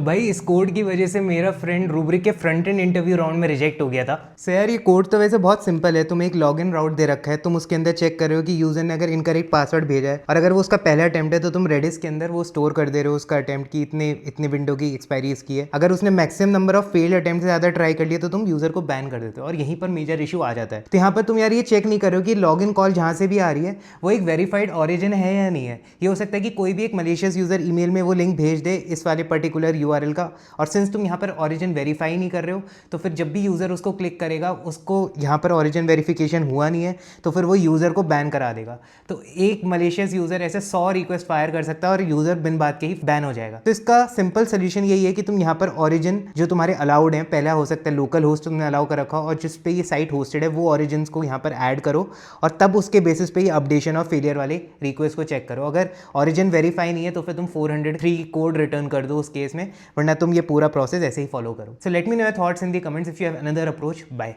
भाई इस कोड की वजह से मेरा फ्रेंड रूब्रिक के फ्रंट एंड इंटरव्यू राउंड में रिजेक्ट हो गया था। सर यार, ये कोड तो वैसे बहुत सिंपल है। तुम एक लॉगिन राउट दे रखा है, तुम उसके अंदर चेक कर रहे हो कि यूजर ने अगर इनकरेक्ट पासवर्ड भेजा है, और अगर वो उसका पहला अटेम्प्ट है तो तुम रेडिस के अंदर वो स्टोर कर दे रहे हो उसका अटेम्प्ट की इतने इतने विंडो की एक्सपायरी इसकी है। अगर उसने maximum number of failed attempt से ज्यादा ट्राई कर लिया तो तुम यूजर को बैन कर देते हो, और यहीं पर मेजर इशू आ जाता है। तो यहाँ पर तुम यार ये चेक नहीं कर रहे हो कि लॉगिन कॉल जहाँ से भी आ रही है वो एक वेरीफाइड ऑरिजिन है या नहीं है। ये हो सकता है कि कोई भी एक मलेशियस यूजर ईमेल में वो लिंक भेज दे इस वाले पर्टिकुलर यूआरएल का, और सिंस तुम यहाँ पर ऑरिजिन वेरीफाई नहीं कर रहे हो तो फिर जब भी यूज़र उसको क्लिक करेगा उसको यहाँ पर ऑरिजिन वेरिफिकेशन हुआ नहीं है तो फिर वो यूज़र को बैन करा देगा। तो एक मलेशियस यूज़र ऐसे 100 रिक्वेस्ट फायर कर सकता है और यूज़र बिन बात के ही बैन हो जाएगा। तो इसका सिंपल सोल्यूशन यही है कि तुम यहाँ पर ऑरिजिन जो तुम्हारे अलाउड हैं, पहला हो सकता है लोकल होस्ट तुमने अलाउ कर रखा हो और जिस पे ये साइट होस्टेड है वो ऑरिजिन को यहाँ पर ऐड करो, और तब उसके बेसिस पे ही अपडेशन और फेलियर वाले रिक्वेस्ट को चेक करो। अगर ऑरिजिन वेरीफाई नहीं है तो फिर तुम 403 कोड रिटर्न कर दो उस केस में, वरना तुम ये पूरा प्रोसेस ऐसे ही फॉलो करो। So let me know your thoughts in the comments if you have another approach. Bye.